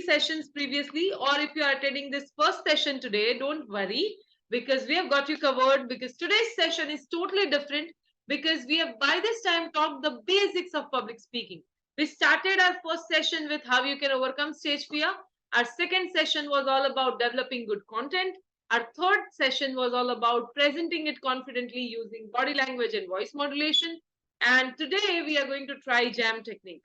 sessions previously, or if you are attending this first session today, don't worry, because we have got you covered, because today's session is totally different, because we have by this time talked the basics of public speaking. We started our first session with how you can overcome stage fear. Our second session was all about developing good content. Our third session was all about presenting it confidently using body language and voice modulation. And today we are going to try jam technique.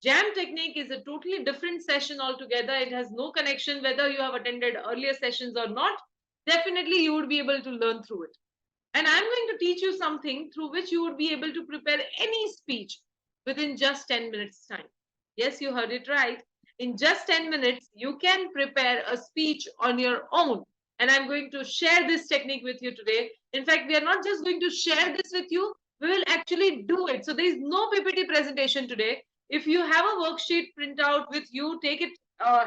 Jam technique is a totally different session altogether. It has no connection whether you have attended earlier sessions or not. Definitely you would be able to learn through it. And I'm going to teach you something through which you would be able to prepare any speech within just 10 minutes time. Yes, you heard it right. In just 10 minutes, you can prepare a speech on your own. And I'm going to share this technique with you today. In fact, we are not just going to share this with you, we will actually do it. So there is no PPT presentation today. If you have a worksheet printout with you, take it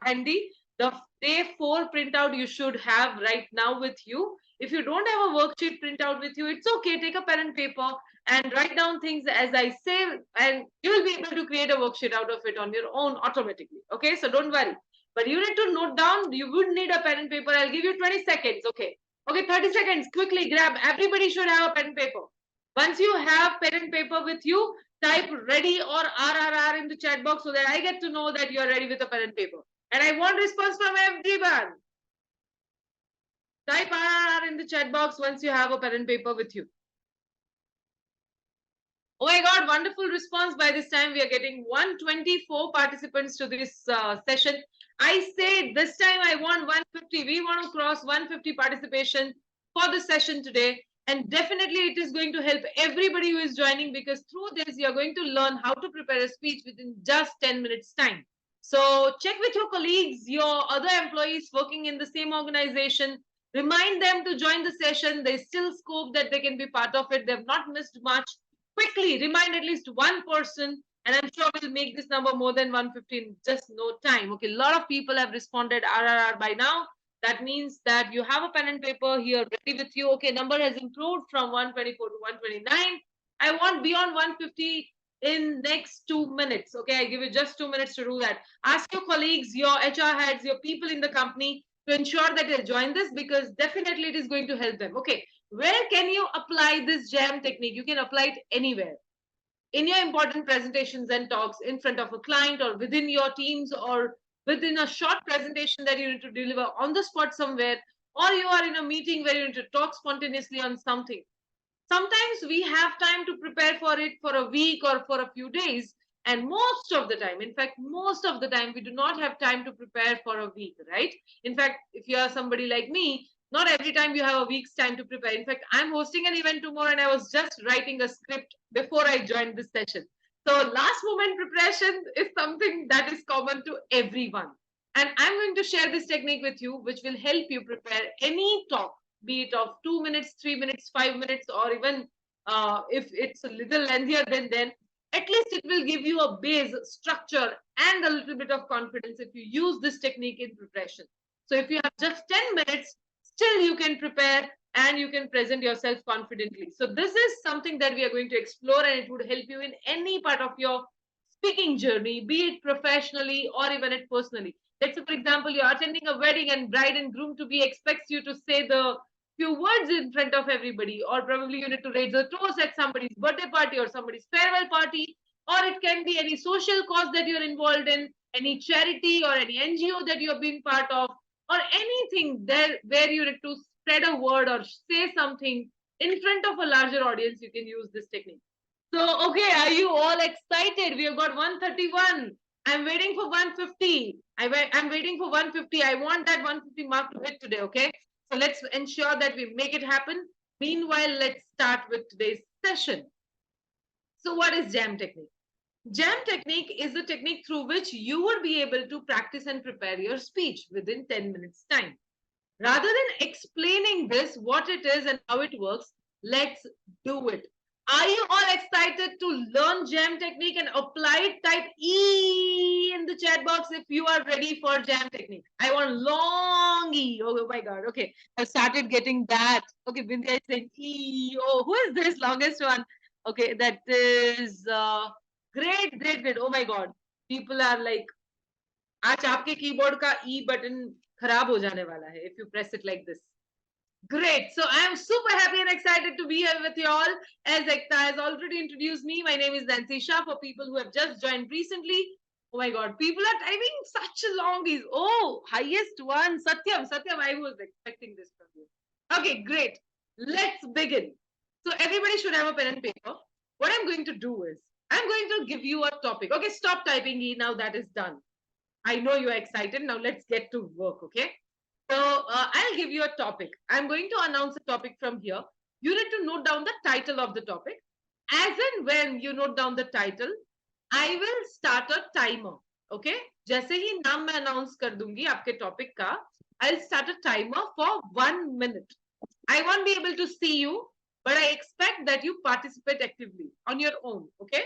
handy. The day 4 printout you should have right now with you. If you don't have a worksheet printout with you, it's okay. Take a pen and paper and write down things as I say, and you will be able to create a worksheet out of it on your own automatically. Okay, so don't worry. But you need to note down, you would need a pen and paper. I'll give you 20 seconds. Okay. Okay, 30 seconds. Quickly grab. Everybody should have a pen and paper. Once you have pen and paper with you, type ready or RRR in the chat box so that I get to know that you are ready with a pen and paper. And I want response from everyone. Type RRR in the chat box once you have a pen and paper with you. Oh my God, wonderful response. By this time, we are getting 124 participants to this session. I say this time I want 150. We want to cross 150 participation for the session today. And definitely it is going to help everybody who is joining, because through this, you're going to learn how to prepare a speech within just 10 minutes time. So check with your colleagues, your other employees working in the same organization. Remind them to join the session. There's still scope that they can be part of it. They've not missed much. Quickly remind at least one person, and I'm sure we'll make this number more than 150 in just no time. Okay, a lot of people have responded RRR by now. That means that you have a pen and paper here ready with you. Okay, number has improved from 124 to 129. I want beyond 150 in next 2 minutes. Okay, I give you just 2 minutes to do that. Ask your colleagues, your HR heads, your people in the company to ensure that they join this, because definitely it is going to help them. Okay, where can you apply this jam technique? You can apply it anywhere. In your important presentations and talks in front of a client, or within your teams, or within a short presentation that you need to deliver on the spot somewhere, or you are in a meeting where you need to talk spontaneously on something. Sometimes we have time to prepare for it for a week or for a few days. And most of the time, in fact, most of the time, we do not have time to prepare for a week, right? In fact, if you are somebody like me, not every time you have a week's time to prepare. In fact, I'm hosting an event tomorrow and I was just writing a script before I joined this session. So last moment preparation is something that is common to everyone. And I'm going to share this technique with you, which will help you prepare any talk, be it of 2 minutes, 3 minutes, 5 minutes, or even if it's a little lengthier than then, at least it will give you a base structure and a little bit of confidence if you use this technique in preparation. So if you have just 10 minutes, still you can prepare and you can present yourself confidently. So this is something that we are going to explore, and it would help you in any part of your speaking journey, be it professionally or even it personally. Let's say, for example, you're attending a wedding and bride and groom to be expects you to say the few words in front of everybody, or probably you need to raise a toast at somebody's birthday party or somebody's farewell party, or it can be any social cause that you're involved in, any charity or any NGO that you're being part of, or anything there where you need to spread a word or say something in front of a larger audience. You can use this technique. So, okay, are you all excited? We have got 131. I'm waiting for 150. I'm waiting for 150. I want that 150 mark to hit today, okay? So let's ensure that we make it happen. Meanwhile, let's start with today's session. So what is jam technique? Jam technique is the technique through which you would be able to practice and prepare your speech within 10 minutes time. Rather than explaining this, what it is and how it works, let's do it. Are you all excited to learn jam technique and apply it? Type E in the chat box if you are ready for jam technique. I want long E. Oh my God. Okay. I started getting that. Okay. Vindhya is saying E. Oh, who is this longest one? Okay. That is great. Oh my God. People are like आज आपके keyboard का ई button खराब हो जाने वाला है if you press it like this. Great. So I am super happy and excited to be here with you all. As Ekta has already introduced me, my name is Nancy Shah. For people who have just joined recently, oh my God, people are typing such a long is. Oh, highest one, Satyam. Satyam, I was expecting this from you. Okay, great. Let's begin. So everybody should have a pen and paper. What I'm going to do is, I'm going to give you a topic. Okay, stop typing E now. That is done. I know you're excited. Now let's get to work. Okay. So I'll give you a topic. I'm going to announce a topic from here. You need to note down the title of the topic. As and when you note down the title, I will start a timer. Okay? जैसे ही नाम मैं announce कर दूंगी आपके topic का, I'll start a timer for 1 minute. I won't be able to see you, but I expect that you participate actively on your own. Okay?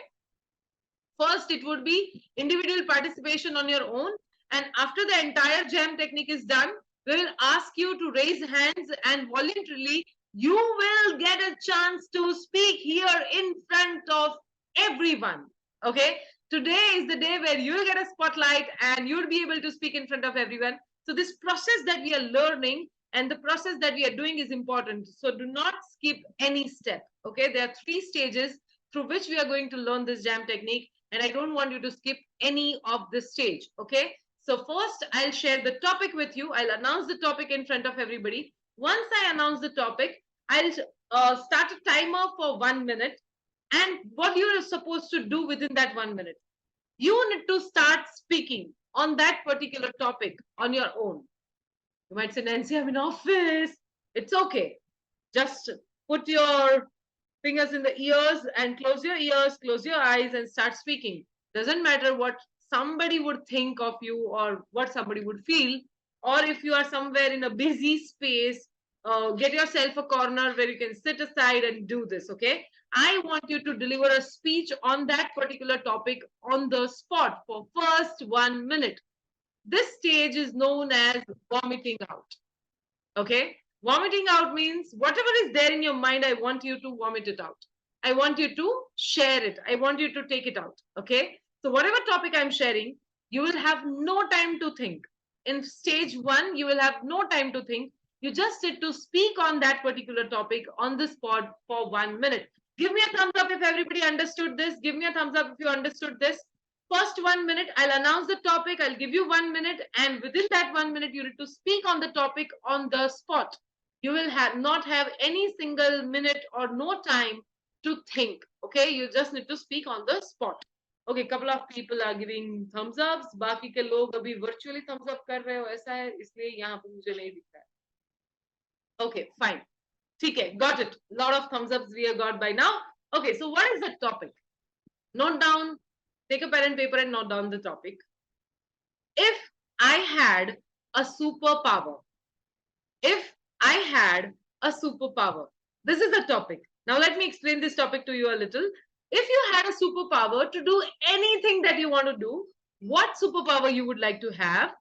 First, it would be individual participation on your own. And after the entire jam technique is done, we will ask you to raise hands and voluntarily you will get a chance to speak here in front of everyone. Okay. Today is the day where you'll get a spotlight and you'll be able to speak in front of everyone. So this process that we are learning and the process that we are doing is important. So do not skip any step. Okay. There are 3 stages through which we are going to learn this jam technique. And I don't want you to skip any of this stage. Okay. So first I'll share the topic with you. I'll announce the topic in front of everybody. Once I announce the topic, I'll start a timer for 1 minute. And what you are supposed to do within that 1 minute, you need to start speaking on that particular topic on your own. You might say, Nancy, I'm in office. It's okay. Just put your fingers in the ears and close your ears, close your eyes and start speaking. Doesn't matter what somebody would think of you or what somebody would feel, or if you are somewhere in a busy space, get yourself a corner where you can sit aside and do this. Okay, I want you to deliver a speech on that particular topic on the spot for first 1 minute. This stage is known as vomiting out. Okay, vomiting out means whatever is there in your mind, I want you to vomit it out. I want you to share it. I want you to take it out. Okay, so whatever topic I'm sharing, you will have no time to think. In stage 1, you will have no time to think. You just sit to speak on that particular topic on the spot for 1 minute. Give me a thumbs up if everybody understood this. Give me a thumbs up if you understood this. First 1 minute, I'll announce the topic. I'll give you 1 minute, and within that 1 minute, you need to speak on the topic on the spot. You will not have any single minute or no time to think. Okay, you just need to speak on the spot. Okay, couple of people are giving thumbs ups. बाकी के लोग अभी virtually thumbs up कर रहे हो ऐसा है इसलिए यहाँ पे मुझे नहीं दिख रहा है. Okay, fine. ठीक है, got it. Lot of thumbs ups we have got by now. Okay, so what is the topic? Note down. Take a pen and paper and note down the topic. If I had a superpower, if I had a superpower, this is the topic. Now let me explain this topic to you a little. If you had a superpower to do anything that you want to do, what superpower you would like to have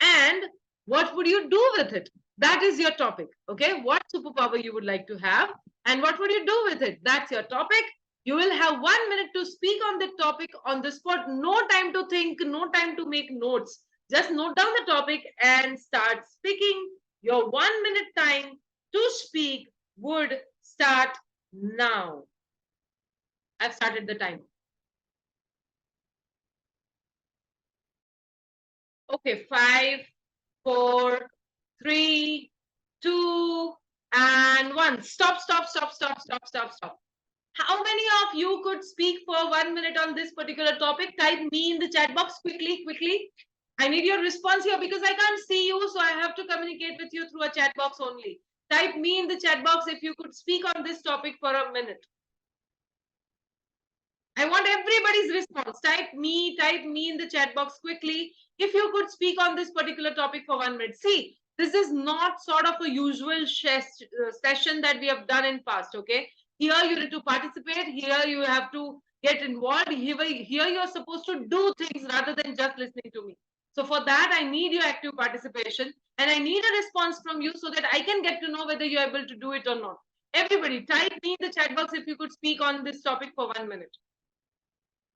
and what would you do with it? That is your topic. Okay, what superpower you would like to have and what would you do with it? That's your topic. You will have 1 minute to speak on the topic on the spot. No time to think, no time to make notes. Just note down the topic and start speaking. Your 1 minute time to speak would start now. I've started the time. Okay, 5, 4, 3, 2, and 1. Stop, stop, stop, stop, stop, stop, stop. How many of you could speak for 1 minute on this particular topic? Type me in the chat box quickly, quickly. I need your response here because I can't see you, so I have to communicate with you through a chat box only. Type me in the chat box if you could speak on this topic for a minute. I want everybody's response. Type me in the chat box quickly if you could speak on this particular topic for 1 minute. See, this is not sort of a usual session that we have done in past, okay? Here you need to participate. Here you have to get involved. Here you're supposed to do things rather than just listening to me. So for that, I need your active participation and I need a response from you so that I can get to know whether you're able to do it or not. Everybody, type me in the chat box if you could speak on this topic for 1 minute.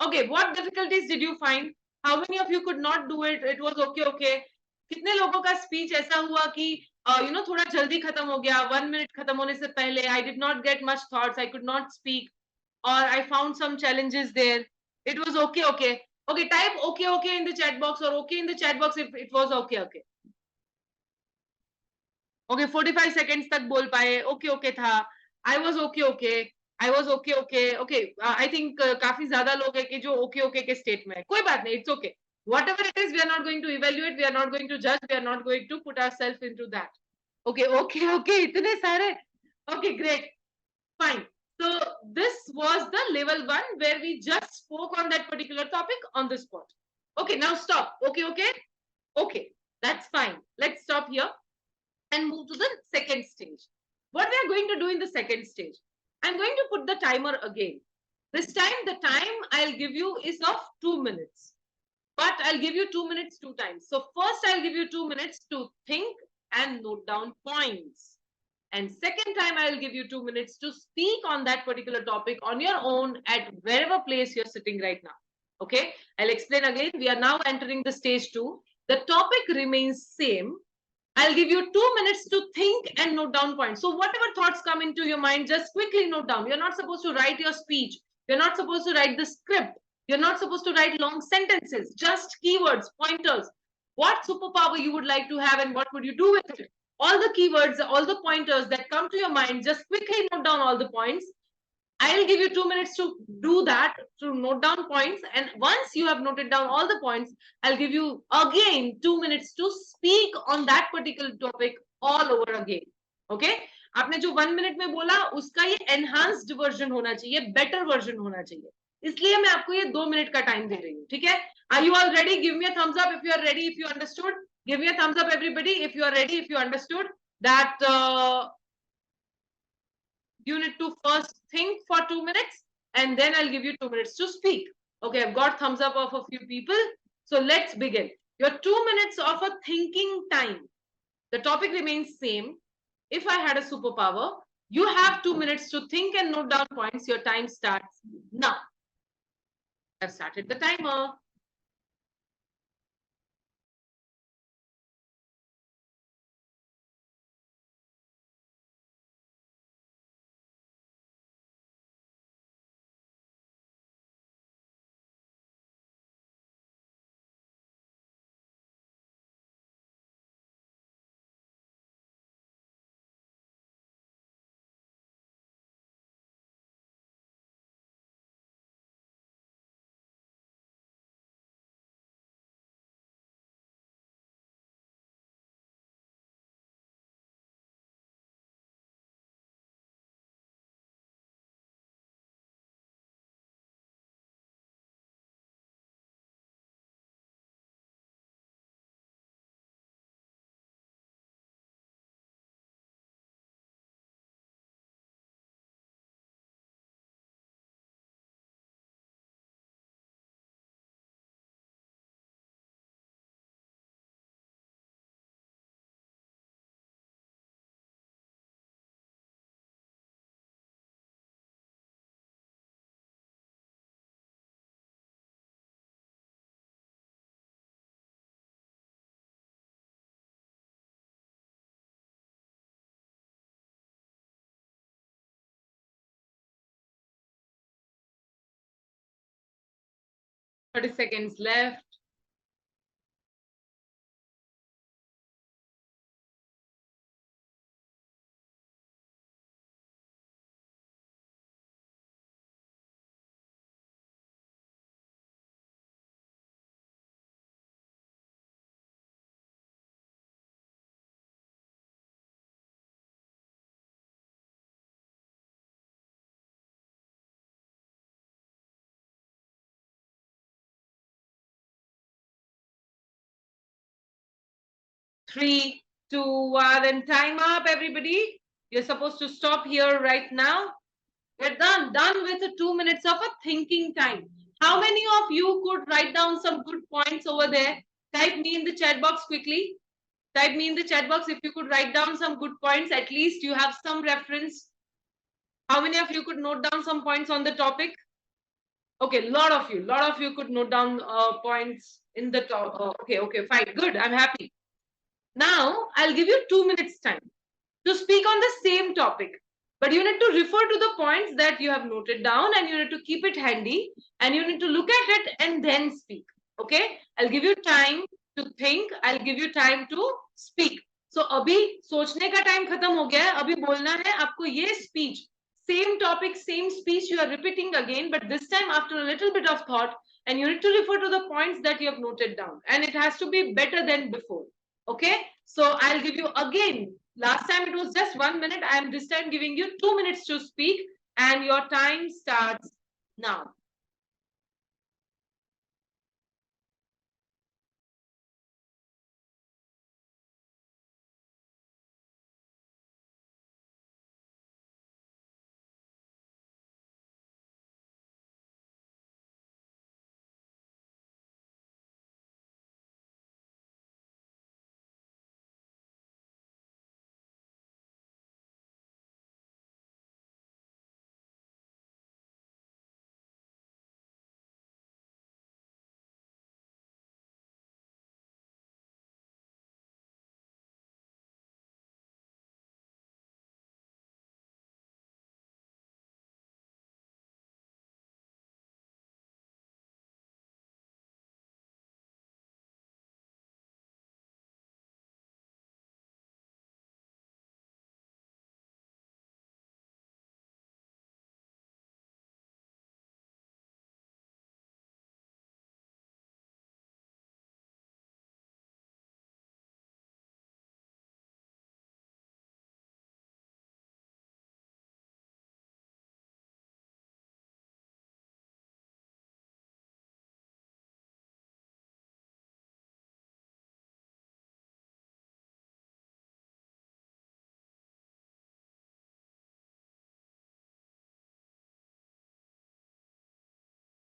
Okay, what difficulties did you find? How many of you could not do it? It was okay, okay. कितने लोगों का speech ऐसा हुआ कि थोड़ा जल्दी खत्म हो गया, 1 minute खत्म होने से पहले I did not get much thoughts, I could not speak, or I found some challenges there. It was okay, okay. Okay, type okay, okay in the chat box, or okay in the chat box if it was okay, okay. Okay, 45 seconds तक बोल पाए, okay, okay था. I was okay, okay. I was okay, okay. Okay, I think काफी ज्यादा लोग हैं कि जो okay, okay के state में है. कोई बात नहीं, it's okay. Whatever it is, we are not going to evaluate, we are not going to judge, we are not going to put ourselves into that. Okay, okay, okay. इतने सारे. Okay, great. Fine. So this was the level 1 where we just spoke on that particular topic on the spot. Okay, now stop. Okay, okay. Okay, that's fine. Let's stop here and move to the second stage. What we are going to do in the second stage, I'm going to put the timer again. This time the time I'll give you is of 2 minutes, but I'll give you 2 minutes 2 times. So first I'll give you 2 minutes to think and note down points, and second time I'll give you 2 minutes to speak on that particular topic on your own at wherever place you're sitting right now. Okay, I'll explain again. We are now entering the stage 2. The topic remains same. I'll give you 2 minutes to think and note down points. So whatever thoughts come into your mind, just quickly note down. You're not supposed to write your speech. You're not supposed to write the script. You're not supposed to write long sentences, just keywords, pointers. What superpower you would like to have and what would you do with it? All the keywords, all the pointers that come to your mind, just quickly note down all the points. I'll give you 2 minutes to do that, to note down points. And once you have noted down all the points, I'll give you again 2 minutes to speak on that particular topic all over again. Okay? आपने जो 1 minute में बोला उसका ये enhanced version होना चाहिए, better version होना चाहिए. इसलिए मैं आपको ये 2 minute का time दे रही हूँ. ठीक है? Are you all ready? Give me a thumbs up if you are ready, if you understood. Give me a thumbs up, everybody, if you are ready, if you understood that you need to first think for 2 minutes and then I'll give you 2 minutes to speak. Okay, I've got thumbs up of a few people. So let's begin. Your 2 minutes of a thinking time. The topic remains same. If I had a superpower, you have 2 minutes to think and note down points. Your time starts now. I've started the timer. Thirty seconds left. Three, two, one, and time up, everybody. You're supposed to stop here right now. We're done with the 2 minutes of a thinking time. How many of you could write down some good points over there? Type me in the chat box quickly. Type me in the chat box if you could write down some good points. At least you have some reference. How many of you could note down some points on the topic? Okay, lot of you could note down points in the top. Okay, fine, good. I'm happy. Now I'll give you 2 minutes time to speak on the same topic. But you need to refer to the points that you have noted down and you need to keep it handy and you need to look at it and then speak. Okay? I'll give you time to think. I'll give you time to speak. So अभी सोचने का time खत्म हो गया है. अभी बोलना है आपको ये speech. Same topic, same speech you are repeating again, but this time after a little bit of thought, and you need to refer to the points that you have noted down. And it has to be better than before. Okay? So I'll give you again. Last time it was just 1 minute. I am this time giving you 2 minutes to speak, and your time starts now.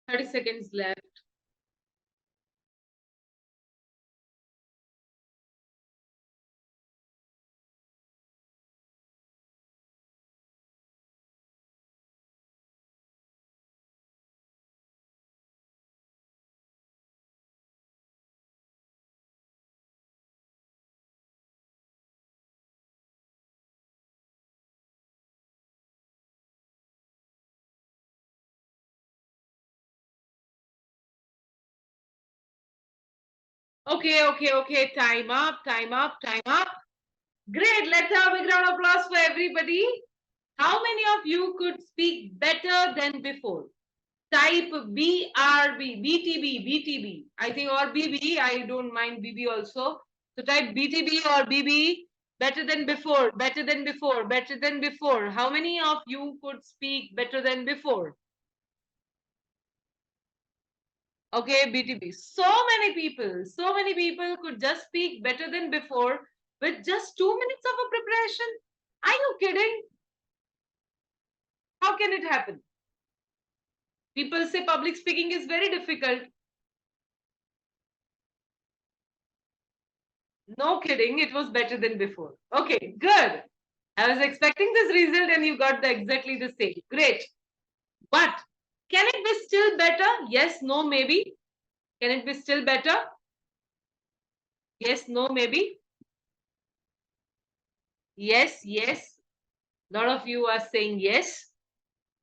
Thirty seconds left. Okay. Time up. Great. Let's have a big round of applause for everybody. How many of you could speak better than before? Type BRB, BTB. I think, or BB. I don't mind BB also. So type BTB or BB. Better than before. How many of you could speak better than before? Okay, BTB. So many people could just speak better than before with just 2 minutes of a preparation. Are you kidding? How can it happen? People say public speaking is very difficult. No kidding, it was better than before. Okay, good. I was expecting this result and you got exactly the same. Great. But can it be still better? Yes, no, maybe. Can it be still better? Yes, no, maybe. Yes. A lot of you are saying yes.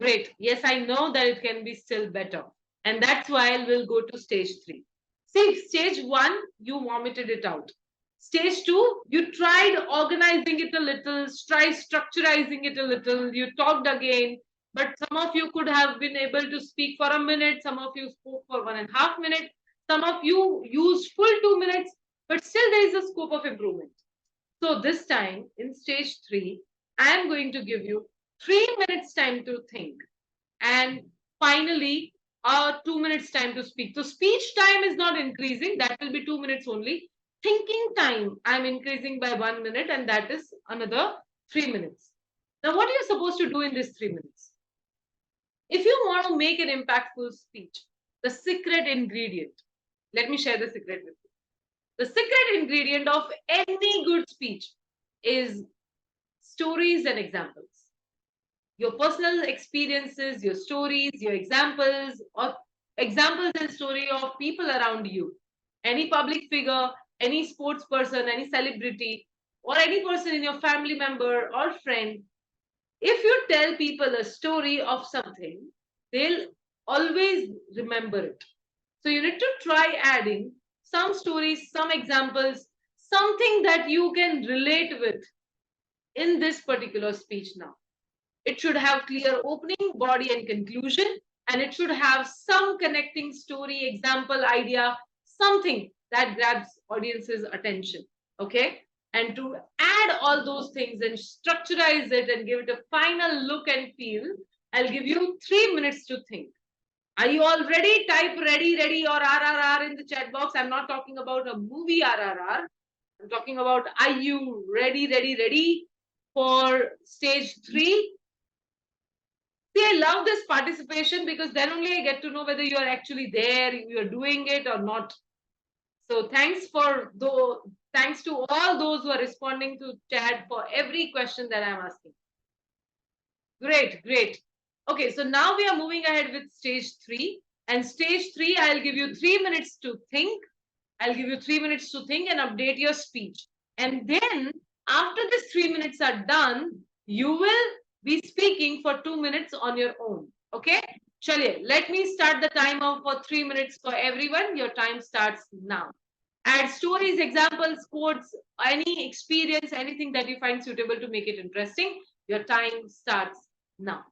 Great. Yes, I know that it can be still better. And that's why we'll go to stage 3. See, stage 1, you vomited it out. Stage 2, you tried organizing it a little, try structurizing it a little, you talked again, but some of you could have been able to speak for a minute, some of you spoke for 1.5 minutes, some of you used full 2 minutes, but still there is a scope of improvement. So this time in stage 3, I am going to give you 3 minutes time to think. And finally, 2 minutes time to speak. So speech time is not increasing. That will be 2 minutes only. Thinking time, I'm increasing by 1 minute and that is another 3 minutes. Now, what are you supposed to do in this 3 minutes? If you want to make an impactful speech, the secret ingredient, let me share the secret with you. The secret ingredient of any good speech is stories and examples. Your personal experiences, your stories, your examples, or examples and story of people around you, any public figure, any sports person, any celebrity, or any person in your family member or friend. If you tell people a story of something, they'll always remember it. So you need to try adding some stories, some examples, something that you can relate with in this particular speech now. It should have clear opening, body, and conclusion, and it should have some connecting story, example, idea, something that grabs audience's attention. Okay? And to add all those things and structurize it and give it a final look and feel, I'll give you 3 minutes to think. Are you all ready? Type ready, ready, or RRR in the chat box. I'm not talking about a movie RRR. I'm talking about are you ready, ready, ready for stage 3? See, I love this participation because then only I get to know whether you're actually there, you're doing it or not. So thanks to all those who are responding to chat for every question that I'm asking. Great, great. Okay, so now we are moving ahead with stage 3. And stage 3, I'll give you 3 minutes to think. I'll give you 3 minutes to think and update your speech. And then after these 3 minutes are done, you will be speaking for 2 minutes on your own. Okay? Chaliye, let me start the timer for 3 minutes for everyone. Your time starts now. Add stories, examples, quotes, any experience, anything that you find suitable to make it interesting. Your time starts now.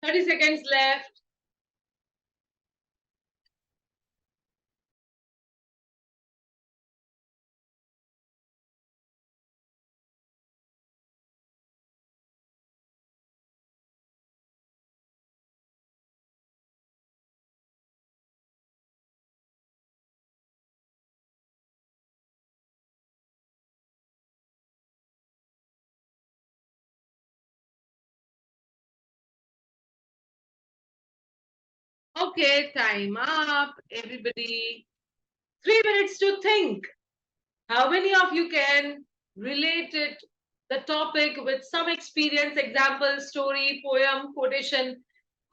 Seconds left. Okay, time up, everybody. 3 minutes to think. How many of you can relate it, the topic with some experience, example, story, poem, quotation?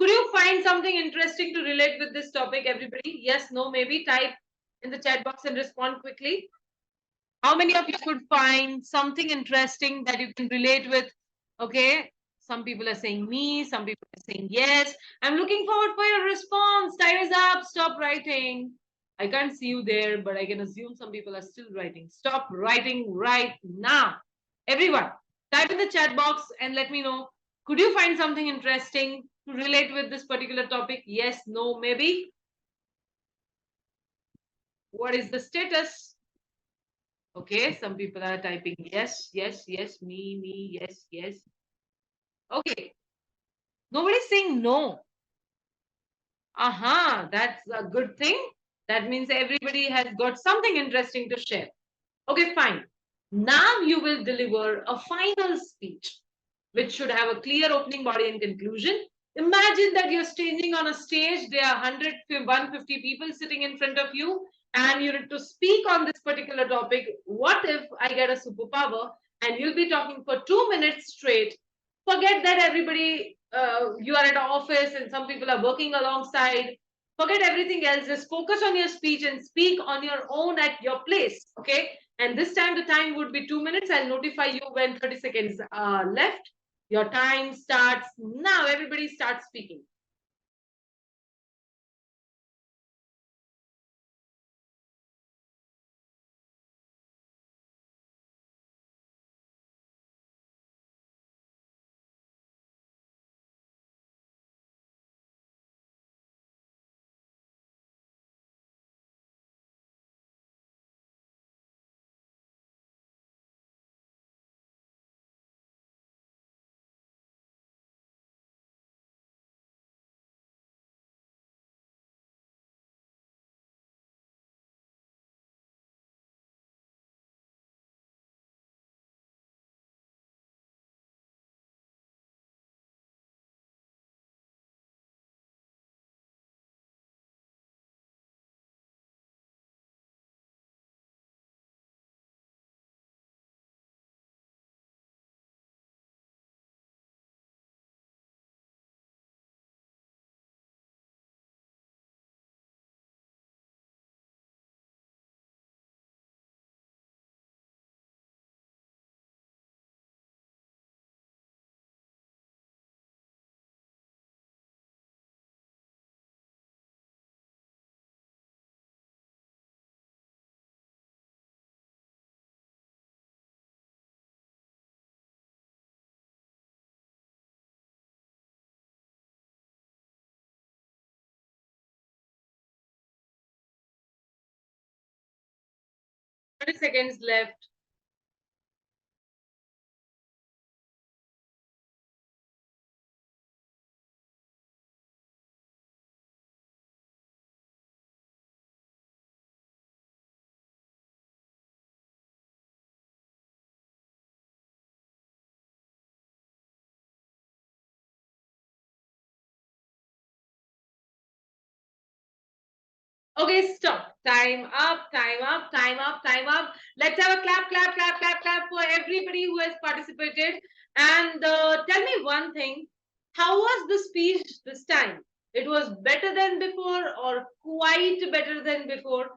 Could you find something interesting to relate with this topic, everybody? Yes, no, maybe. Type in the chat box and respond quickly. How many of you could find something interesting that you can relate with? Okay. Some people are saying me, some people are saying yes. I'm looking forward for your response. Time is up. Stop writing. I can't see you there, but I can assume some people are still writing. Stop writing right now. Everyone, type in the chat box and let me know. Could you find something interesting to relate with this particular topic? Yes, no, maybe. What is the status? Okay, some people are typing yes, yes, yes, me, yes, yes. Okay, nobody's saying no. That's a good thing. That means everybody has got something interesting to share. Okay, fine. Now you will deliver a final speech, which should have a clear opening body and conclusion. Imagine that you're standing on a stage, there are 100, 150 people sitting in front of you, and you need to speak on this particular topic. What if I get a superpower and you'll be talking for 2 minutes straight? Forget that everybody, you are at an office and some people are working alongside. Forget everything else. Just focus on your speech and speak on your own at your place. Okay. And this time the time would be 2 minutes. I'll notify you when 30 seconds are left. Your time starts now. Everybody starts speaking. Thirty seconds left. Okay, stop. Time up, time up, time up, time up. Let's have a clap, clap, clap, clap, clap for everybody who has participated. And tell me one thing. How was the speech this time? It was better than before or quite better than before?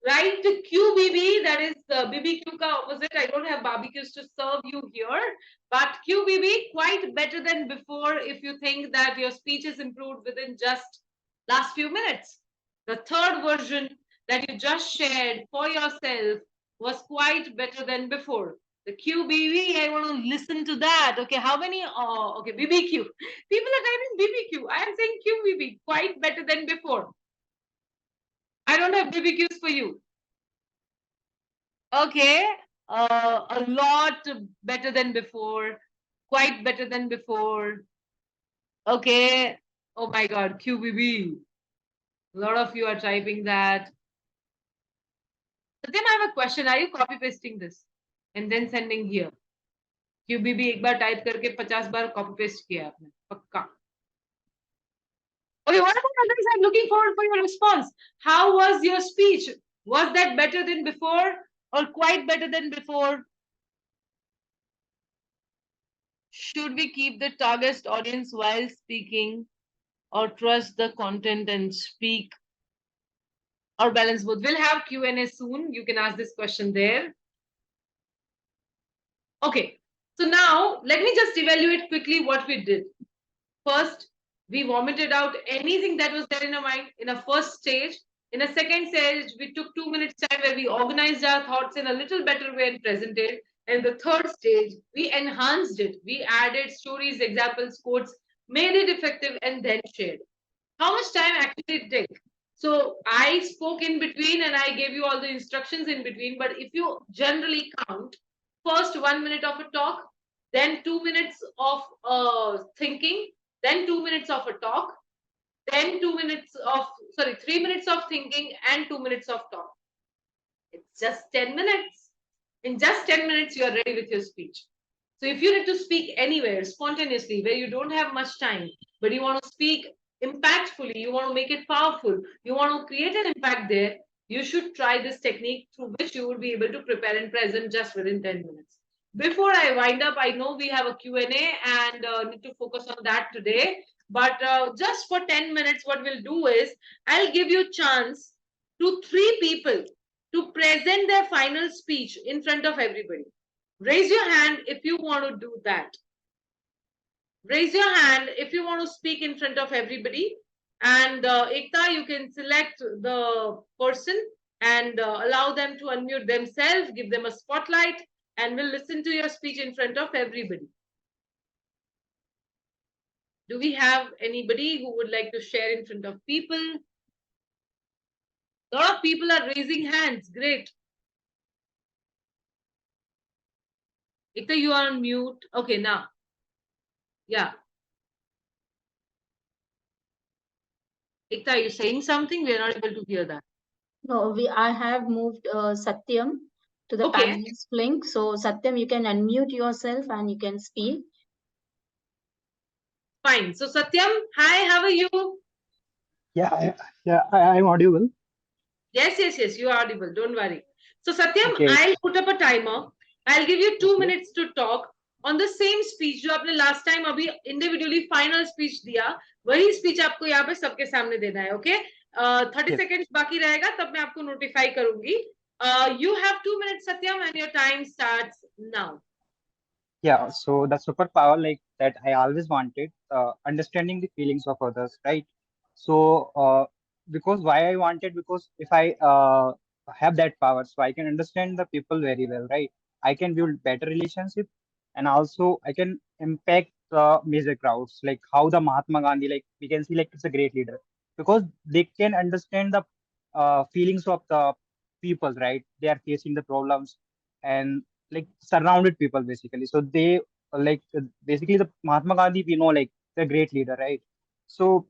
Right, QBB, that is the BBQ ka opposite. I don't have barbecues to serve you here, but QBB, quite better than before if you think that your speech is improved within just last few minutes. The third version that you just shared for yourself was quite better than before. The QBB, I want to listen to that. Okay, how many? Okay, BBQ. People are typing BBQ. I am saying QBB, quite better than before. I don't have BBQs for you. Okay, a lot better than before, quite better than before. Okay, oh my God, QBB. A lot of you are typing that. But then I have a question. Are you copy pasting this and then sending here? QBB एक बार type करके 50 बार copy paste किया आपने पक्का. Okay, what about others? I'm looking forward for your response. How was your speech? Was that better than before or quite better than before? Should we keep the target audience while speaking? or trust the content and speak, or balance both? We'll have Q&A soon. You can ask this question there. Okay. So now let me just evaluate quickly what we did. First, we vomited out anything that was there in our mind in a first stage. In a second stage, we took 2 minutes time where we organized our thoughts in a little better way and presented. And the third stage, we enhanced it. We added stories, examples, quotes, made it effective, and then shared. How much time actually it took? So I spoke in between and I gave you all the instructions in between. But if you generally count, first 1 minute of a talk, then 2 minutes of thinking, then 2 minutes of a talk, then 2 minutes of, sorry, 3 minutes of thinking and 2 minutes of talk. It's just 10 minutes. In just 10 minutes, you are ready with your speech. So if you need to speak anywhere spontaneously where you don't have much time, but you want to speak impactfully, you want to make it powerful, you want to create an impact there, you should try this technique through which you will be able to prepare and present just within 10 minutes. Before I wind up, I know we have a Q&A and need to focus on that today. But just for 10 minutes, what we'll do is I'll give you a chance to 3 people to present their final speech in front of everybody. Raise your hand if you want to do that. Raise your hand if you want to speak in front of everybody. And Ekta, you can select the person and allow them to unmute themselves, give them a spotlight, and we'll listen to your speech in front of everybody. Do we have anybody who would like to share in front of people? A lot of people are raising hands. Great. Ekta, you are on mute. Okay, now. Yeah. Ekta, are you saying something? We are not able to hear that. No, I have moved Satyam to the Okay. panelist link. So Satyam, you can unmute yourself and you can speak. Fine. So Satyam, hi, how are you? I'm audible. Yes, you are audible. Don't worry. So Satyam, Okay. I'll put up a timer. I'll give you 2 Okay. minutes to talk on the same speech जो आपने last time अभी individually final speech दिया, वही speech आपको यहाँ पे सबके सामने देना है. Okay? 30 Yes. seconds बाकी रहेगा, तब मैं आपको notify करूंगी. You have 2 minutes, Satyam, and your time starts now. Yeah, so the superpower like that I always wanted, understanding the feelings of others, right? So, because why I wanted, because if I have that power, so I can understand the people very well, right? I can build better relationship, and also I can impact major crowds, like how the Mahatma Gandhi, like we can see, like it's a great leader because they can understand the feelings of the people, right? They are facing the problems and like surrounded people basically. So they basically the Mahatma Gandhi, we know like the great leader, right? So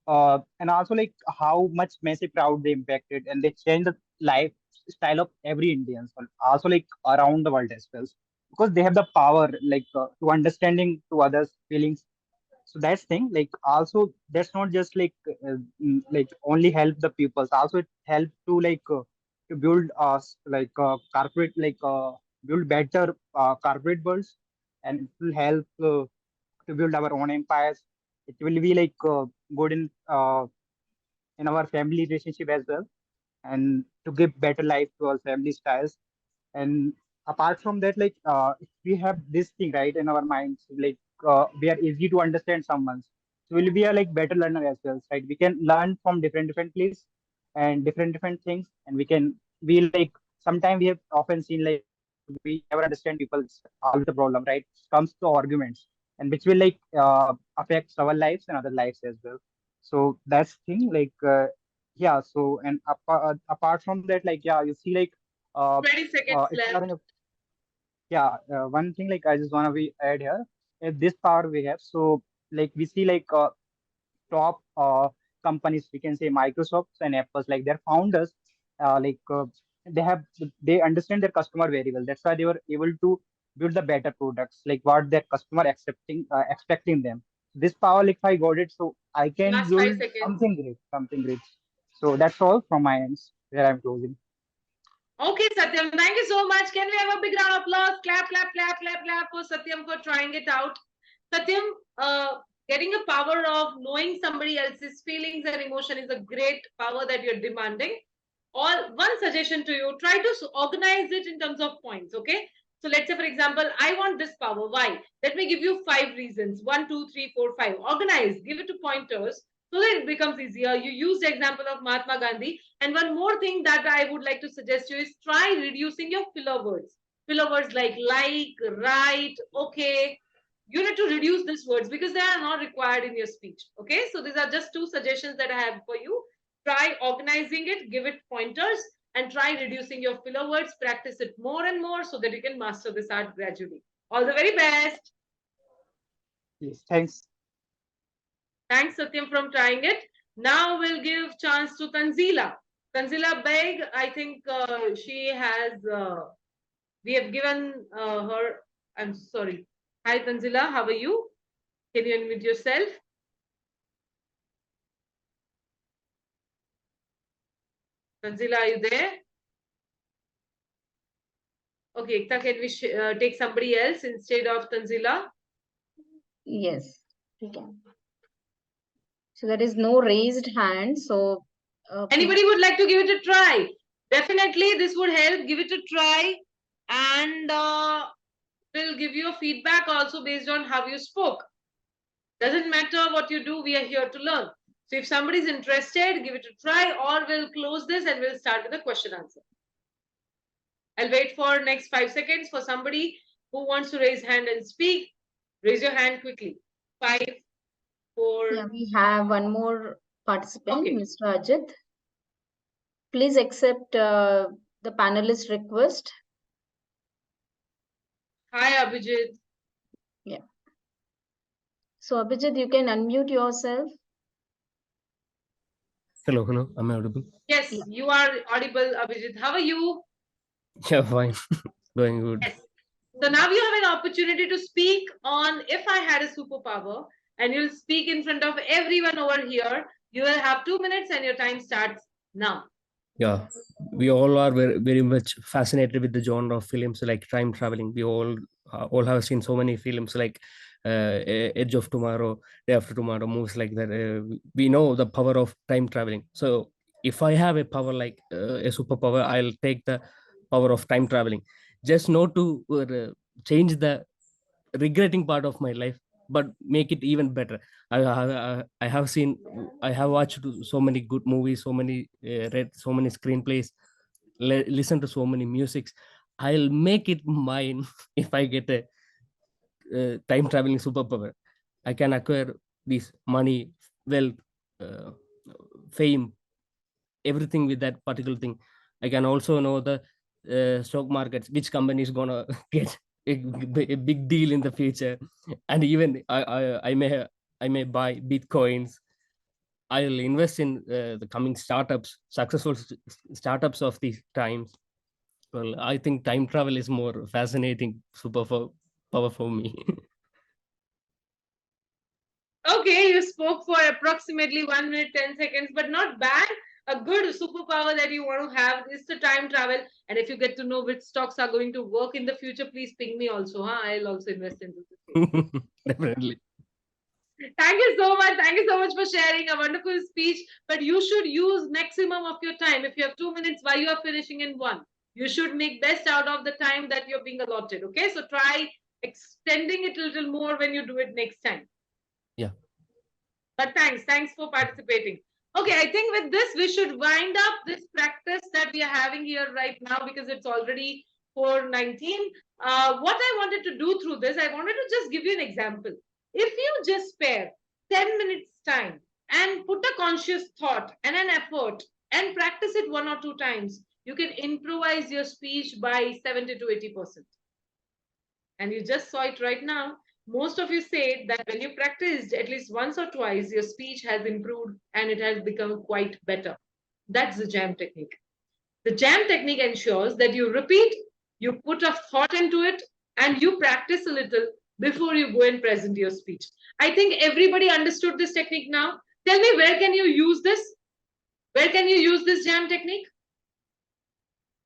and also like how much massive crowd they impacted and they changed the lifestyle of every Indian. So also like around the world as well because they have the power like to understanding to others feelings. So that's thing like also that's not just like like only help the peoples, also it help to build corporate build better corporate worlds, and it will help to build our own empires. It will be good in our family relationship as well, and to give better life to our family styles. And apart from that, if we have this thing right in our minds, we are easy to understand someone. So we'll be a like better learner as well, right? We can learn from different places and different things, and we like sometimes we have often seen like we never understand people. It's always the problem, right? Comes to arguments, and which will affects our lives and other lives as well. So that's thing yeah. So and apart from that, you see 20 seconds if you are left. in a one thing like I just want to be add here, this power we have. So we see top companies, we can say Microsoft and Apple's, like their founders, like they have they understand their customer very well. That's why they were able to build the better products, like what their customer expecting them. This power, like if I got it, so I can Last 5 build seconds. something great, something great. So that's all from my ends where I'm closing. Okay, Satyam, thank you so much. Can we have a big round of applause? Clap for Satyam for trying it out. Satyam, getting a power of knowing somebody else's feelings and emotion is a great power that you're demanding. All one suggestion to you, try to organize it in terms of points. Okay, so let's say for example, I want this power. Why? Let me give you 5 reasons. 1, 2, 3, 4, 5. Organize, give it to pointers so that it becomes easier. You use the example of Mahatma Gandhi. And one more thing that I would like to suggest you is try reducing your filler words. Filler words like, right, okay. You need to reduce these words because they are not required in your speech. Okay, so these are just 2 suggestions that I have for you. Try organizing it, give it pointers, and try reducing your filler words. Practice it more and more so that you can master this art gradually. All the very best. Yes, thanks. Thanks, Satyam, from trying it. Now we'll give chance to Tanzila. Tanzila Beg, I think she has, we have given her, I'm sorry. Hi, Tanzila, how are you? Can you unmute yourself? Tanzila, are you there? Okay, Ekta, can we take somebody else instead of Tanzila? Yes, we can. So there is no raised hand. So Anybody would like to give it a try? Definitely, this would help. Give it a try, and we'll give you a feedback also based on how you spoke. Doesn't matter what you do, we are here to learn. So if somebody's interested, give it a try, or we'll close this and we'll start with the question answer. I'll wait for next 5 seconds for somebody who wants to raise hand and speak. Raise your hand quickly. 5, 4. Yeah, we have one more participant, Okay. Mr. Ajit. Please accept the panelist request. Hi, Abhijit. Yeah. So Abhijit, you can unmute yourself. Hello, hello. Am I audible? Yes, Yeah. you are audible, Abhijit. How are you? Yeah, fine. Going good. Yes. So now you have an opportunity to speak on if I had a superpower, and you'll speak in front of everyone over here. You will have 2 minutes and your time starts now. Yeah, we all are very, very much fascinated with the genre of films like time traveling. We all have seen so many films like Edge of Tomorrow, Day After Tomorrow, movies like that. We know the power of time traveling. So if I have a power like a superpower, I'll take the power of time traveling. Just not to change the regretting part of my life, but make it even better. I have seen, I have watched so many good movies, so many read so many screenplays, listen to so many musics. I'll make it mine if I get a time traveling superpower. I can acquire this money, wealth, uh, fame, everything with that particular thing. I can also know the stock markets, which company is gonna get a big deal in the future, and even I may buy bitcoins. I'll invest in the coming startups, successful startups of these times. Well, I think time travel is more fascinating power for me. Okay, you spoke for approximately 1 minute, 10 seconds, but not bad. A good superpower that you want to have is the time travel. And if you get to know which stocks are going to work in the future, please ping me also. Huh? I'll also invest into this. Definitely. Thank you so much. Thank you so much for sharing a wonderful speech. But you should use maximum of your time. If you have 2 minutes, why you are finishing in one? You should make best out of the time that you're being allotted. Okay, so try extending it a little more when you do it next time. Yeah. But thanks for participating. Okay, I think with this we should wind up this practice that we are having here right now because it's already 4:19. What I wanted to do through this, I wanted to just give you an example. If you just spare 10 minutes time and put a conscious thought and an effort and practice it 1 or 2 times, you can improvise your speech by 70 to 80%. And you just saw it right now. Most of you said that when you practiced at least once or twice, your speech has improved and it has become quite better. That's the jam technique. The jam technique ensures that you repeat, you put a thought into it, and you practice a little before you go and present your speech. I think everybody understood this technique now. Tell me, where can you use this? Where can you use this jam technique?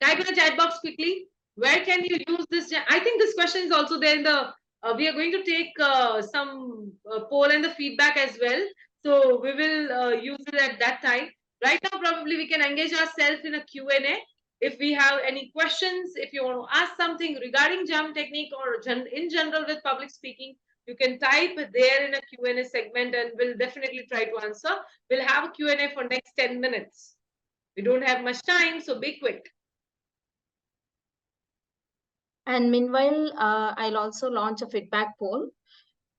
Type in the chat box quickly. Where can you use this? I think this question is also there in the We are going to take some poll and the feedback as well. So we will use it at that time. Right now, probably we can engage ourselves in a Q&A. If we have any questions, if you want to ask something regarding jump technique or in general with public speaking, you can type there in a Q&A segment and we'll definitely try to answer. We'll have a Q&A for next 10 minutes. We don't have much time, so be quick. And meanwhile, I'll also launch a feedback poll.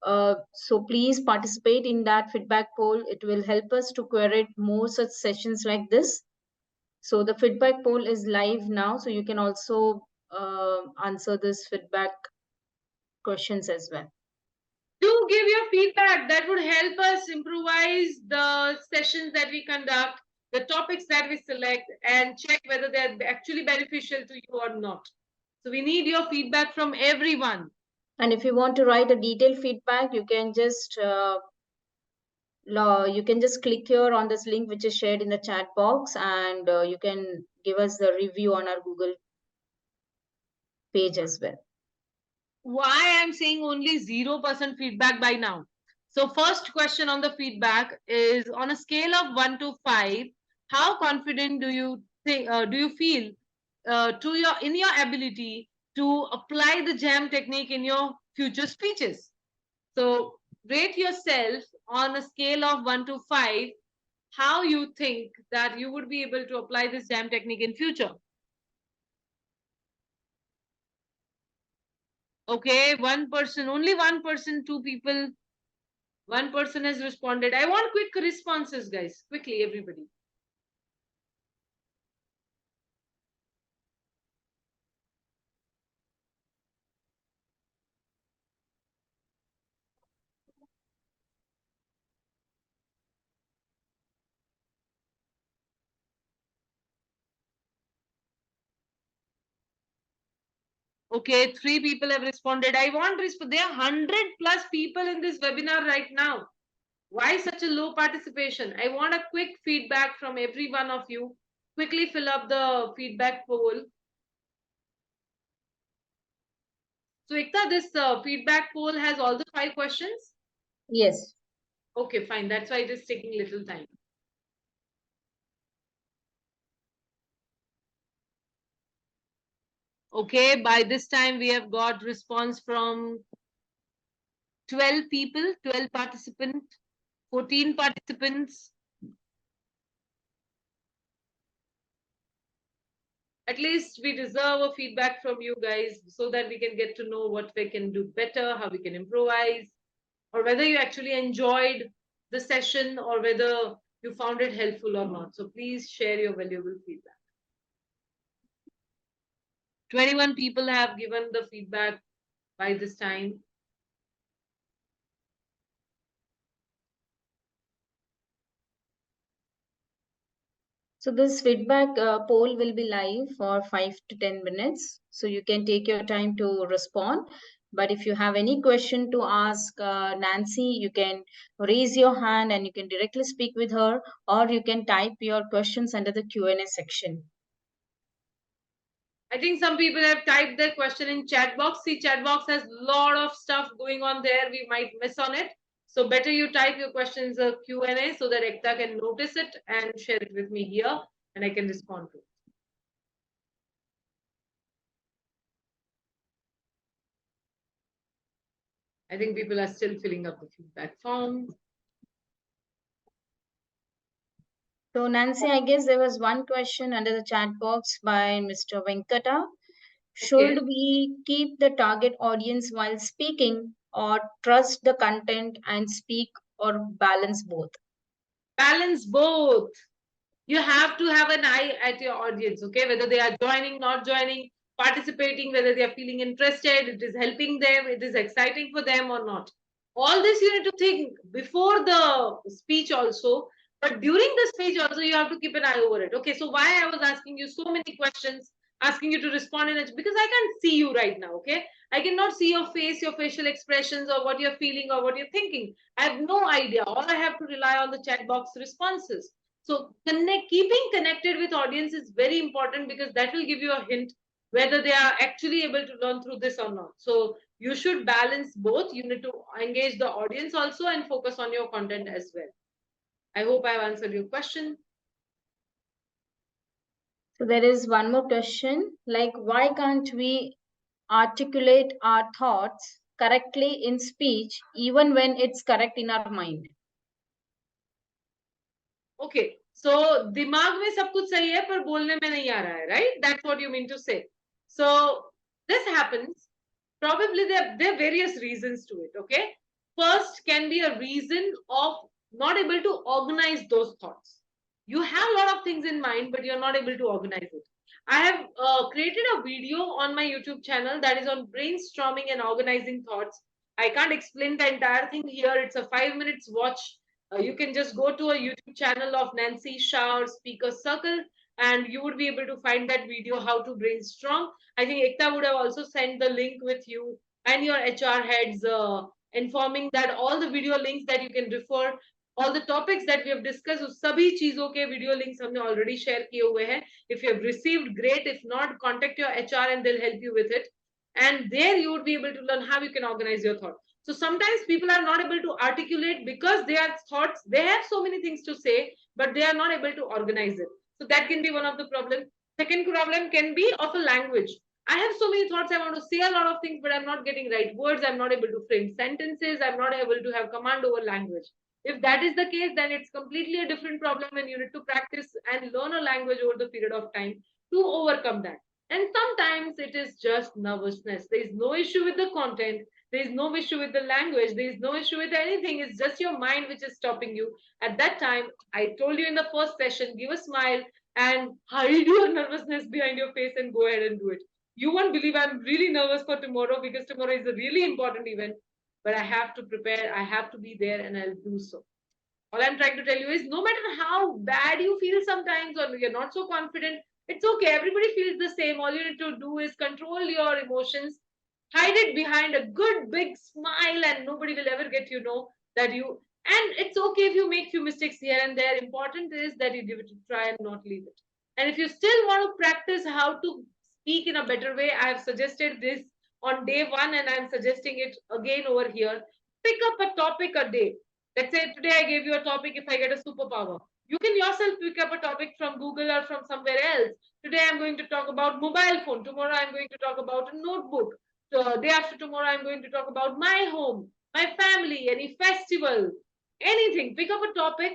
So please participate in that feedback poll. It will help us to curate more such sessions like this. So the feedback poll is live now, so you can also answer this feedback questions as well. Do give your feedback. That would help us improvise the sessions that we conduct, the topics that we select, and check whether they're actually beneficial to you or not. So we need your feedback from everyone. And if you want to write a detailed feedback, you can just click here on this link which is shared in the chat box, and you can give us the review on our Google page as well. Why I'm saying only 0% feedback by now? So first question on the feedback is, on a scale of 1 to 5, how confident do you think, do you feel in your ability to apply the jam technique in your future speeches? So rate yourself on a scale of 1 to 5, how you think that you would be able to apply this jam technique in future. Okay, one person, only one person, two people, one person has responded. I want quick responses, guys. Quickly, everybody. Okay, 3 people have responded. I want there are 100 plus people in this webinar right now. Why such a low participation? I want a quick feedback from every one of you. Quickly fill up the feedback poll. So Ekta, this feedback poll has all the 5 questions? Yes. Okay, fine. That's why it is taking little time. Okay, by this time we have got response from 12 people, 12 participants, 14 participants. At least we deserve a feedback from you guys so that we can get to know what we can do better, how we can improvise, or whether you actually enjoyed the session or whether you found it helpful or not. So please share your valuable feedback. 21 people have given the feedback by this time. So this feedback poll will be live for 5 to 10 minutes. So you can take your time to respond. But if you have any question to ask Nancy, you can raise your hand and you can directly speak with her, or you can type your questions under the Q&A section. I think some people have typed their question in chat box. See, chat box has a lot of stuff going on there. We might miss on it. So better you type your questions in Q&A so that Ekta can notice it and share it with me here and I can respond to it. I think people are still filling up the feedback form. So Nancy, I guess there was one question under the chat box by Mr. Venkata. Should we keep the target audience while speaking, or trust the content and speak, or balance both? Balance both. You have to have an eye at your audience, okay? Whether they are joining, not joining, participating, whether they are feeling interested, it is helping them, it is exciting for them or not. All this you need to think before the speech also, but during the speech also you have to keep an eye over it. Okay, so why I was asking you so many questions, asking you to respond in it, because I can't see you right now, okay? I cannot see your face, your facial expressions, or what you're feeling or what you're thinking. I have no idea. All I have to rely on the chat box responses. So keeping connected with audience is very important because that will give you a hint whether they are actually able to learn through this or not. So You should balance both. You need to engage the audience also and focus on your content as well. I hope I have answered your question. So there is one more question, like why can't we articulate our thoughts correctly in speech even when it's correct in our mind? Okay, so दिमाग में सब कुछ सही है पर बोलने में नहीं आ रहा है, right? That's what you mean to say. So this happens. Probably there are various reasons to it. Okay, first can be a reason of not able to organize those thoughts. You have a lot of things in mind, but you're not able to organize it. I have created a video on my YouTube channel that is on brainstorming and organizing thoughts. I can't explain the entire thing here. It's a 5 minutes watch. You can just go to a YouTube channel of Nancy Shah or Speaker Circle, and you would be able to find that video, how to brainstorm. I think Ekta would have also sent the link with you and your HR heads, informing that all the video links that you can refer, all the topics that we have discussed, उस सभी चीजों के video links हमने already share किए हुए हैं. If you have received, great. If not, contact your HR and they'll help you with it. And there you would be able to learn how you can organize your thoughts. So sometimes people are not able to articulate because they are thoughts, they have so many things to say, but they are not able to organize it. So that can be one of the problems. Second problem can be of a language. I have so many thoughts, I want to say a lot of things, but I'm not getting right words. I'm not able to frame sentences. I'm not able to have command over language. If that is the case, then it's completely a different problem and you need to practice and learn a language over the period of time to overcome that. And sometimes it is just nervousness. There is no issue with the content. There is no issue with the language. There is no issue with anything. It's just your mind which is stopping you. At that time, I told you in the first session, give a smile and hide your nervousness behind your face and go ahead and do it. You won't believe I'm really nervous for tomorrow because tomorrow is a really important event, but I have to prepare. I have to be there and I'll do so. All I'm trying to tell you is no matter how bad you feel sometimes or you're not so confident, it's okay. Everybody feels the same. All you need to do is control your emotions, hide it behind a good big smile, and nobody will ever get you know that you. And it's okay if you make few mistakes here and there. Important is that you give it a try and not leave it. And if you still want to practice how to speak in a better way, I have suggested this on day 1 and I'm suggesting it again over here. Pick up a topic a day. Let's say today I gave you a topic, if I get a superpower. You can yourself pick up a topic from Google or from somewhere else. Today I'm going to talk about mobile phone. Tomorrow I'm going to talk about a notebook. The day after tomorrow I'm going to talk about my home, my family, any festival, anything. Pick up a topic,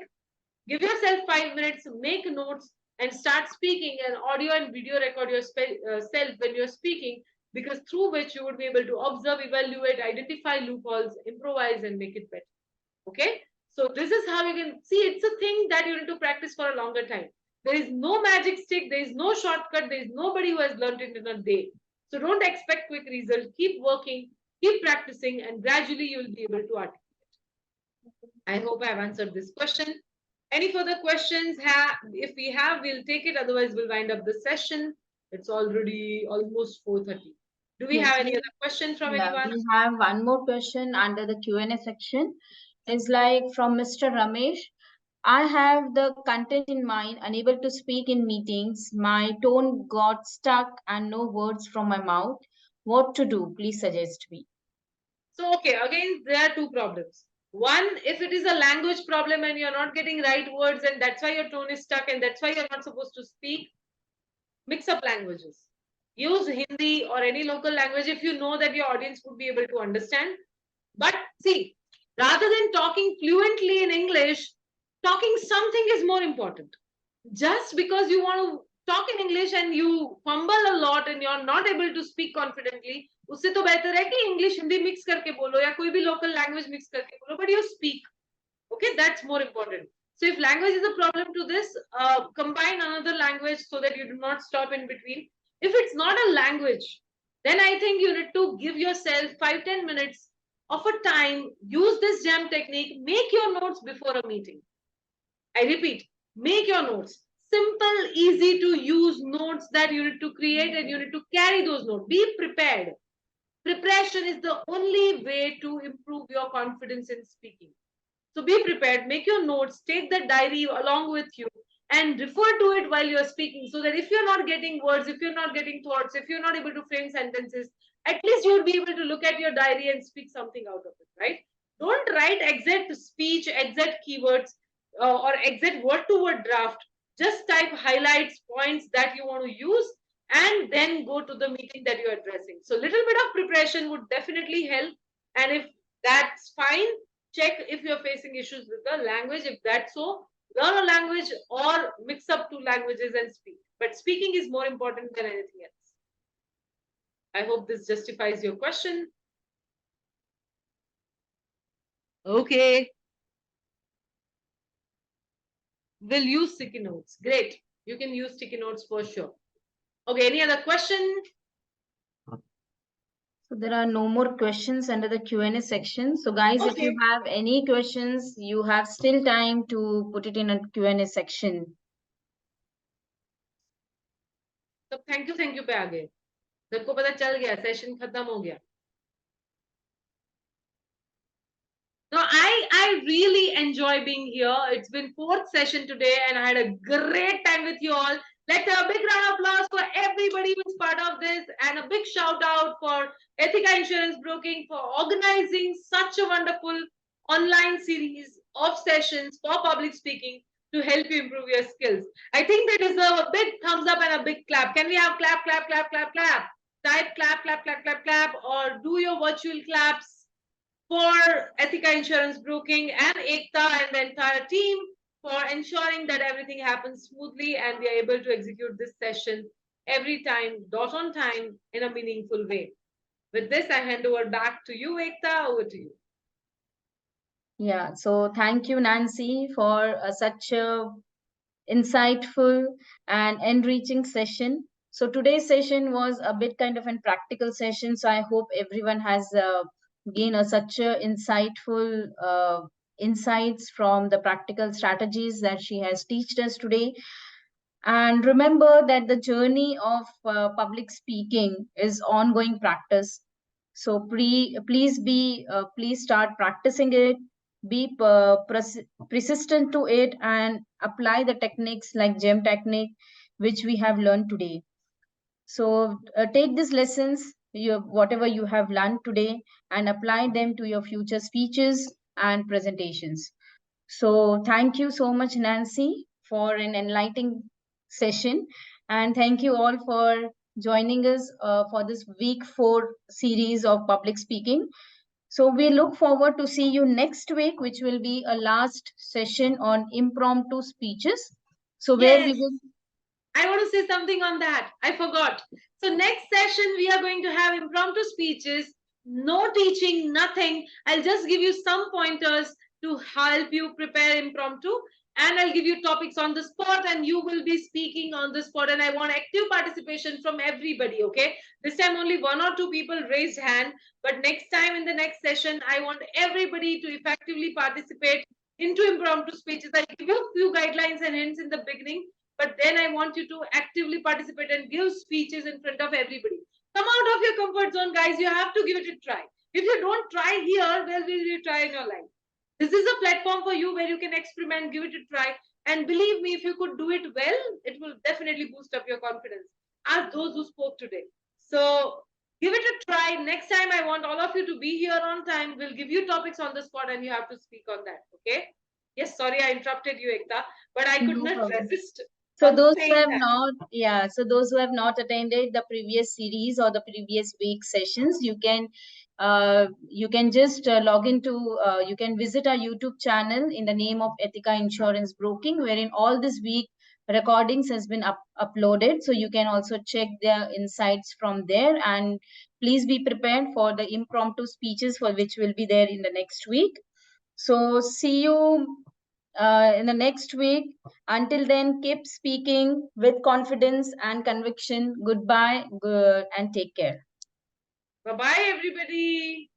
give yourself 5 minutes, make notes, and start speaking, and audio and video record yourself when you're speaking, because through which you would be able to observe, evaluate, identify loopholes, improvise, and make it better. Okay, so this is how you can see. It's a thing that you need to practice for a longer time. There is no magic stick, there is no shortcut, there is nobody who has learned it in a day. So don't expect quick results. Keep working, keep practicing, and gradually you will be able to articulate. I hope I have answered this question. Any further questions? If we have, we'll take it. Otherwise, we'll wind up the session. It's already almost 4:30. Do we have any other questions from anyone? We have one more question under the Q&A section. It's like from Mr. Ramesh. I have the content in mind, unable to speak in meetings. My tone got stuck and no words from my mouth. What to do? Please suggest me. So, okay, again, there are two problems. One, if it is a language problem and you're not getting right words and that's why your tone is stuck and that's why you're not supposed to speak, mix up languages. Use Hindi or any local language if you know that your audience would be able to understand. But see, rather than talking fluently in English, talking something is more important. Just because you want to talk in English and you fumble a lot and you're not able to speak confidently, उससे तो बेहतर है कि English Hindi mix करके बोलो या कोई भी local language mix करके बोलो, but you speak. Okay, that's more important. So if language is a problem to this, combine another language so that you do not stop in between. If it's not a language, then I think you need to give yourself 5-10 minutes of a time. Use this jam technique. Make your notes before a meeting. I repeat, make your notes. Simple, easy to use notes that you need to create and you need to carry those notes. Be prepared. Preparation is the only way to improve your confidence in speaking. So be prepared, make your notes, take the diary along with you and refer to it while you're speaking so that if you're not getting words, if you're not getting thoughts, if you're not able to frame sentences, at least you'll be able to look at your diary and speak something out of it, right? Don't write exact speech, exact keywords, or exact word to word draft. Just type highlights, points that you want to use, and then go to the meeting that you're addressing. So little bit of preparation would definitely help. And if that's fine, check if you're facing issues with the language. If that's so, learn a language or mix up two languages and speak. But speaking is more important than anything else. I hope this justifies your question. Okay. We'll use sticky notes. Great. You can use sticky notes for sure. Okay, any other question? So there are no more questions under the Q&A section. So guys, if you Okay. have any questions, you have still time to put it in a Q&A section. तो thank you पे आ गए. सबको पता चल गया, session खत्म हो गया. No, I really enjoy being here. It's been 4th session today and I had a great time with you all. Let's have a big round of applause for everybody who's part of this, and a big shout out for Ethica Insurance Broking for organizing such a wonderful online series of sessions for public speaking to help you improve your skills. I think they deserve a big thumbs up and a big clap. Can we have clap, clap, clap, clap, clap? Type clap, clap, clap, clap, clap, or do your virtual claps for Ethica Insurance Broking and Ekta and the entire team for ensuring that everything happens smoothly and we are able to execute this session every time, dot on time, in a meaningful way. With this, I hand over back to you, Ekta. Over to you. Yeah, so thank you, Nancy, for such a insightful and enriching session. So today's session was a bit kind of a practical session. So I hope everyone has gained such a insightful insights from the practical strategies that she has taught us today. And remember that the journey of public speaking is ongoing practice. So please start practicing it. Be persistent to it and apply the techniques like GEM technique, which we have learned today. So take these lessons, whatever you have learned today, and apply them to your future speeches and presentations. So thank you so much, Nancy, for an enlightening session. And thank you all for joining us for this week 4 series of public speaking. So we look forward to see you next week, which will be a last session on impromptu speeches. So where we Yes. will... I want to say something on that. I forgot. So next session, we are going to have impromptu speeches, no teaching, nothing. I'll just give you some pointers to help you prepare impromptu, and I'll give you topics on the spot, and you will be speaking on the spot. And I want active participation from everybody, okay? This time only 1 or 2 people raised hand, but next time in the next session, I want everybody to effectively participate into impromptu speeches. I'll give you a few guidelines and hints in the beginning, but then I want you to actively participate and give speeches in front of everybody. Come out of your comfort zone, guys. You have to give it a try. If you don't try here, where will you try in your life? This is a platform for you where you can experiment, give it a try. And believe me, if you could do it well, it will definitely boost up your confidence, as those who spoke today. So give it a try. Next time, I want all of you to be here on time. We'll give you topics on the spot and you have to speak on that. Okay? Yes, sorry, I interrupted you, Ekta, but I could not resist. So those who have not, so those who have not attended the previous series or the previous week sessions, you can just log into, you can visit our YouTube channel in the name of Ethica Insurance Broking, wherein all this week recordings has been uploaded. So you can also check the insights from there, and please be prepared for the impromptu speeches for which will be there in the next week. So see you in the next week. Until then, keep speaking with confidence and conviction. Goodbye, and take care. Bye-bye, everybody.